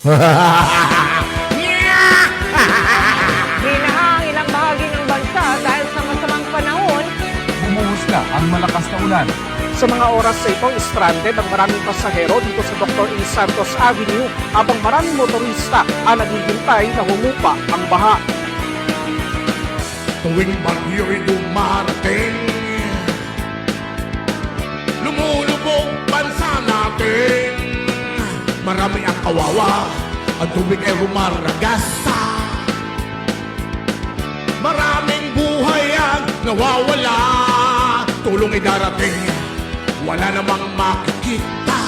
Hinaha ang ilang bahagi ng bansa dahil sa masamang panahon. Bumuhos na ang malakas na ulan. Sa mga oras na ito, stranded ang maraming pasahero dito sa Dr. E. Santos Avenue habang maraming motorista ang naghihintay na humupa ang baha. Tuwing bagyo'y dumarating, lumulubog bansa natin. Marami ang kawawa, ang tubig ay rumaragasa. Maraming buhay ang nawawala, tulong ay darating, wala namang makikita,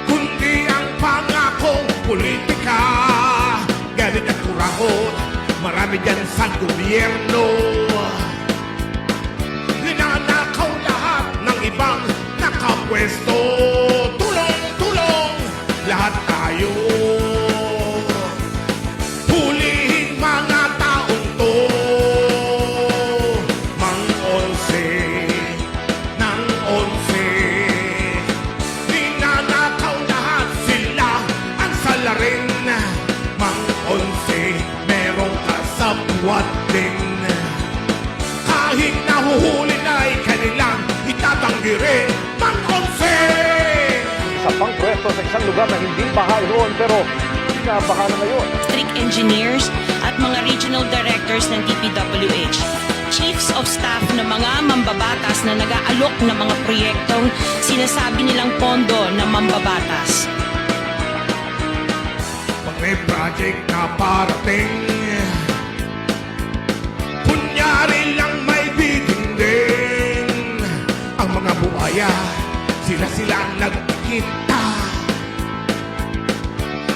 kundi ang pangakong politika. Galit at kurahot, marami dyan sa gobyerno. Ninanakaw lahat ng ibang nakapwesto. Tulong, tulong, lahat tayo. Hulihin mga taong to. Mang-onse ng onse. Ninanakaw lahat sila ang salarin. Mang-onse, merong kasabwat din. Kahit nahuhuli na'y kanilang itatanggi rin. Mang-onse! Sa pang pwesto sa isang lugar na hindi baha noon pero nabaha na ngayon. District engineers at mga regional directors ng DPWH, chiefs of staff ng mga mambabatas na nag-aalok ng mga proyektong sinasabi nilang pondo ng mambabatas. Pag may project na parating, kunyari lang may bidding din. Ang mga buhaya, sila ang nagkita.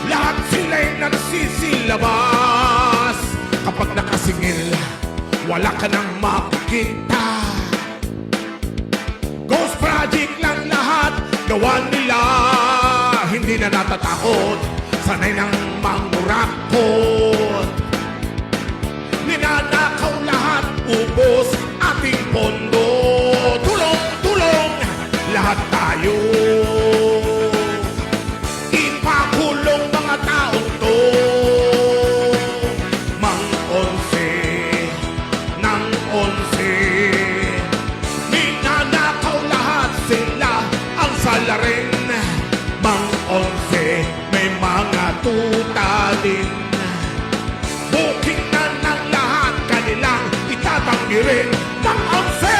Lahat sila'y nagsisilabas. Kapag nakasingil, wala ka nang makikita. Ghost project lang lahat gawa nila. Hindi na natatakot, sanay ng mangurakot. Ninanakaw lahat, ubos ating pondo. Tulong, tulong, lahat tayo. Ipakulong mga taong to. Mang-onse ng onse. Ninanakaw lahat sila ang salarin. Mang-onse, may mga tuta din. Booking na ng lahat, kanilang itatanggi rin. Mang-onse!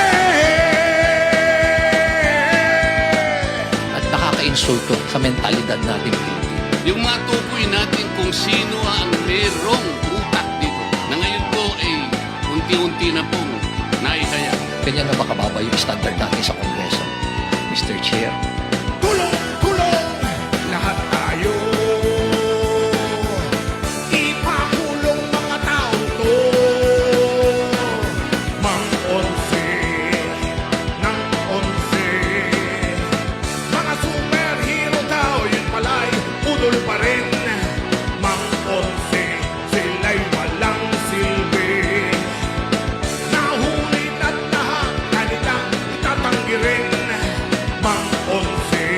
At nakaka-insulto sa mentalidad natin. Yung matukoy natin kung sino ang merong utak dito na ngayon po ay unti-unti na pong naihaya. Ganyan na ba kababa yung standard natin sa Kongreso, Mr. Chair? Tulong, tulong, lahat tayo. Ipakulong mga tao to. Mang-onse ng onse. Mga superhero daw, yun pala'y udol pa rin. Mang-onse, sila'y walang silbi. Nahuli na't lahat, kanilang itatanggi rin. Mang-onse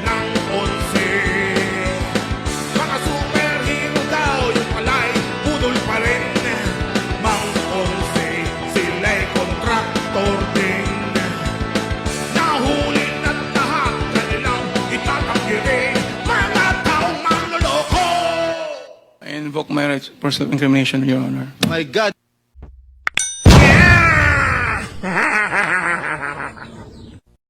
ng onse. Mga superhero daw, yung pala'y budol pa rin. Mang-onse, sila'y kontraktor din. Nahuli na't lahat, kanilang itatanggi rin. Mga taong manloloko. I invoke my rights for self-incrimination, Your Honor. My God!